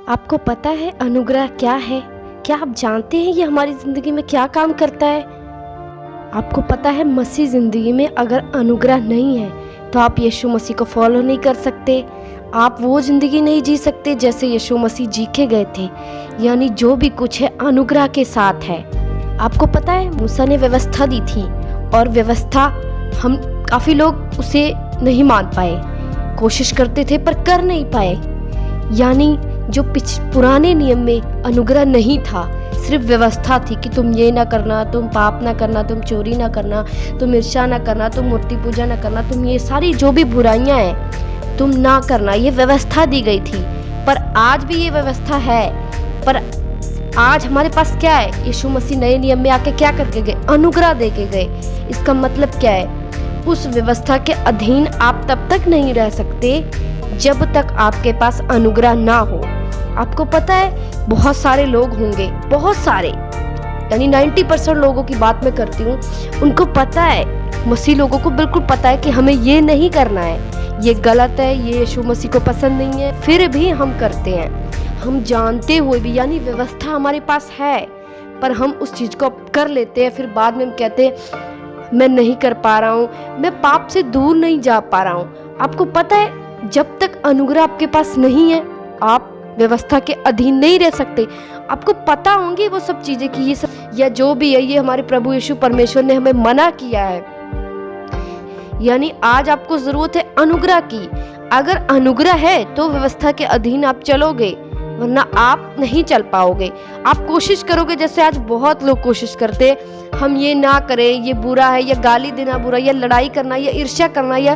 आपको पता है अनुग्रह क्या है? क्या आप जानते हैं ये हमारी ज़िंदगी में क्या काम करता है? आपको पता है मसीह ज़िंदगी में अगर अनुग्रह नहीं है तो आप यीशु मसीह को फॉलो नहीं कर सकते। आप वो ज़िंदगी नहीं जी सकते जैसे यीशु मसीह जी के गए थे। यानी जो भी कुछ है अनुग्रह के साथ है। आपको पता है मूसा ने व्यवस्था दी थी और व्यवस्था हम काफ़ी लोग उसे नहीं मान पाए, कोशिश करते थे पर कर नहीं पाए। यानी जो पुराने नियम में अनुग्रह नहीं था, सिर्फ व्यवस्था थी कि तुम ये ना करना, तुम पाप ना करना, तुम चोरी ना करना, तुम ईर्ष्या ना करना, तुम मूर्ति पूजा ना करना, तुम ये सारी जो भी बुराइयां हैं तुम ना करना, ये व्यवस्था दी गई थी। पर आज भी ये व्यवस्था है, पर आज हमारे पास क्या है? यीशु मसीह नए नियम में आके क्या करके गए? अनुग्रह दे के गए। इसका मतलब क्या है? उस व्यवस्था के अधीन आप तब तक नहीं रह सकते जब तक आपके पास अनुग्रह ना हो। आपको पता है बहुत सारे लोग होंगे, बहुत सारे, यानी 90% लोगों की बात मैं करती हूँ, उनको पता है, मसीह लोगों को बिल्कुल पता है कि हमें ये नहीं करना है, ये गलत है, ये यीशु मसीह को पसंद नहीं है, फिर भी हम करते हैं। हम जानते हुए भी, यानी व्यवस्था हमारे पास है पर हम उस चीज़ को कर लेते हैं। फिर बाद में हम कहते हैं मैं नहीं कर पा रहा हूँ, मैं पाप से दूर नहीं जा पा रहा हूँ। आपको पता है जब तक अनुग्रह आपके पास नहीं है आप व्यवस्था के अधीन नहीं रह सकते। आपको पता होंगी वो सब चीजें कि ये सब या जो भी है ये हमारे प्रभु यीशु परमेश्वर ने हमें मना किया है। यानी आज आपको जरूरत है अनुग्रह की। अगर अनुग्रह है तो व्यवस्था के अधीन आप चलोगे, वरना आप नहीं चल पाओगे। आप कोशिश करोगे, जैसे आज बहुत लोग कोशिश करते हैं हम ये ना करें, ये बुरा है, या गाली देना बुरा, या लड़ाई करना, या ईर्ष्या करना, या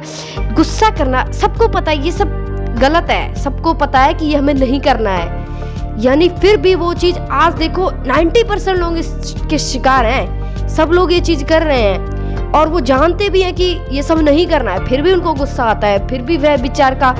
गुस्सा करना। सबको पता है ये सब गलत है, सबको पता है कि ये हमें नहीं करना है। यानी फिर भी वो चीज़ आज देखो 90% लोग इसके शिकार हैं। सब लोग ये चीज़ कर रहे हैं और वो जानते भी हैं कि ये सब नहीं करना है, फिर भी उनको गुस्सा आता है, फिर भी वह विचार का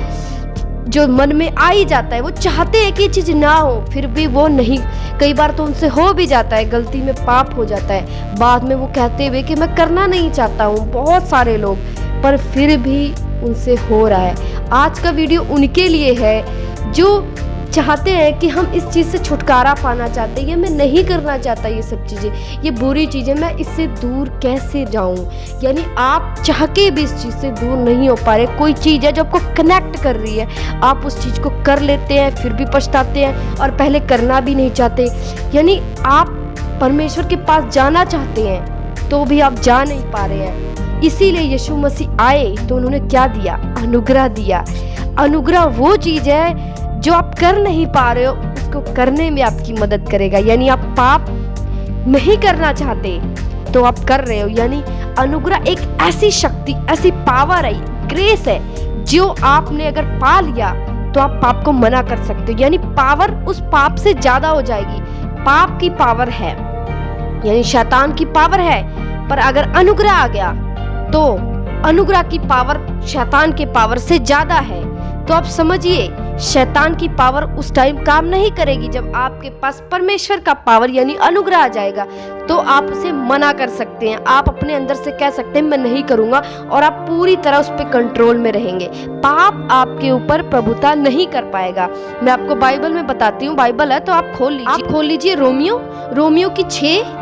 जो मन में आ ही जाता है। वो चाहते हैं कि ये चीज़ ना हो, फिर भी वो नहीं, कई बार तो उनसे हो भी जाता है, गलती में पाप हो जाता है। बाद में वो कहते हुए कि मैं करना नहीं चाहता हूँ, बहुत सारे लोग, पर फिर भी उनसे हो रहा है। आज का वीडियो उनके लिए है जो चाहते हैं कि हम इस चीज़ से छुटकारा पाना चाहते हैं, ये मैं नहीं करना चाहता, ये सब चीज़ें, ये बुरी चीज़ें, मैं इससे दूर कैसे जाऊं। यानी आप चाह के भी इस चीज़ से दूर नहीं हो पा रहे। कोई चीज़ है जो आपको कनेक्ट कर रही है, आप उस चीज़ को कर लेते हैं, फिर भी पछताते हैं और पहले करना भी नहीं चाहते। यानी आप परमेश्वर के पास जाना चाहते हैं तो भी आप जा नहीं पा रहे हैं। इसीलिए यीशु मसीह आए तो उन्होंने क्या दिया? अनुग्रह दिया। अनुग्रह वो चीज़ है जो आप कर नहीं पा रहे हो, उसको करने में आपकी मदद करेगा। यानी आप पाप नहीं करना चाहते तो आप कर रहे हो। यानी अनुग्रह एक ऐसी शक्ति, ऐसी पावर है, ग्रेस है, जो आपने अगर पा लिया तो आप पाप को मना कर सकते हो। यानी पावर उस पाप से ज्यादा हो जाएगी। पाप की पावर है, यानी शैतान की पावर है, पर अगर अनुग्रह आ गया तो अनुग्रह की पावर शैतान के पावर से ज्यादा है। तो आप समझिए शैतान की पावर उस टाइम काम नहीं करेगी जब आपके पास परमेश्वर का पावर यानी अनुग्रह आ जाएगा। तो आप उसे मना कर सकते हैं, आप अपने अंदर से कह सकते हैं मैं नहीं करूंगा, और आप पूरी तरह उस पर कंट्रोल में रहेंगे। पाप आपके ऊपर प्रभुता नहीं कर पाएगा। मैं आपको बाइबल में बताती हूँ, बाइबल है तो आप खोल लीजिए रोमियो की 6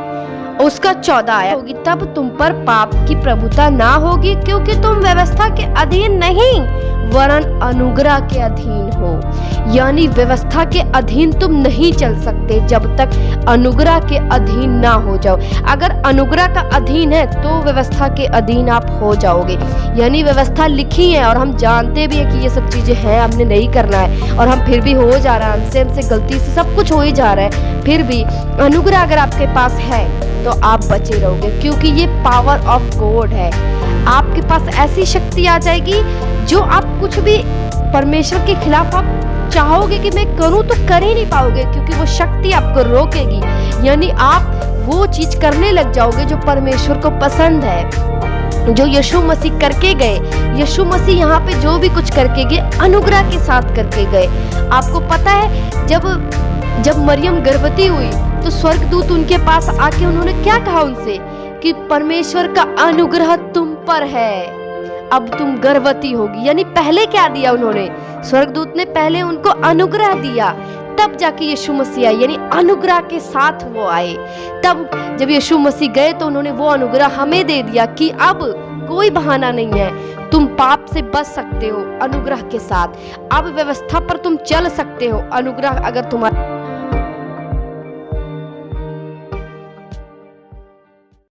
उसका 14 आया होगी, तब तुम पर पाप की प्रभुता ना होगी, क्योंकि तुम व्यवस्था के अधीन नहीं वरन अनुग्रह के अधीन हो। यानी व्यवस्था के अधीन तुम नहीं चल सकते जब तक अनुग्रह के अधीन ना हो जाओ। अगर अनुग्रह का अधीन है तो व्यवस्था के अधीन आप हो जाओगे। यानी व्यवस्था लिखी है और हम जानते भी है कि ये सब चीजें हैं, हमने नहीं करना है, और हम फिर भी हो जा रहा है, हमसे गलती से सब कुछ हो ही जा रहा है। फिर भी अनुग्रह अगर आपके पास है तो आप बचे रहोगे, क्योंकि ये पावर ऑफ गॉड है। आपके पास ऐसी शक्ति आ जाएगी जो आप कुछ भी परमेश्वर के खिलाफ आप चाहोगे कि मैं करूं तो कर ही नहीं पाओगे, क्योंकि वो शक्ति आपको रोकेगी। यानी आप वो चीज करने लग जाओगे जो परमेश्वर को पसंद है, जो यीशु मसीह करके गए। यीशु मसीह यहाँ पे जो भी कुछ करके गए अनुग्रह के साथ करके गए। आपको पता है जब मरियम गर्भवती हुई तो स्वर्गदूत उनके पास आके उन्होंने क्या कहा उनसे कि परमेश्वर का अनुग्रह तुम पर है, अब तुम गर्भवती होगी। यानी पहले क्या दिया उन्होंने? स्वर्गदूत ने पहले उनको अनुग्रह दिया, तब जाके यीशु मसीह आए, यानी अनुग्रह के साथ वो आए। तब जब यीशु मसीह गए तो उन्होंने वो अनुग्रह हमें दे दिया कि अब कोई बहाना नहीं है, तुम पाप से बच सकते हो अनुग्रह के साथ। अब व्यवस्था पर तुम चल सकते हो अनुग्रह अगर तुम्हारा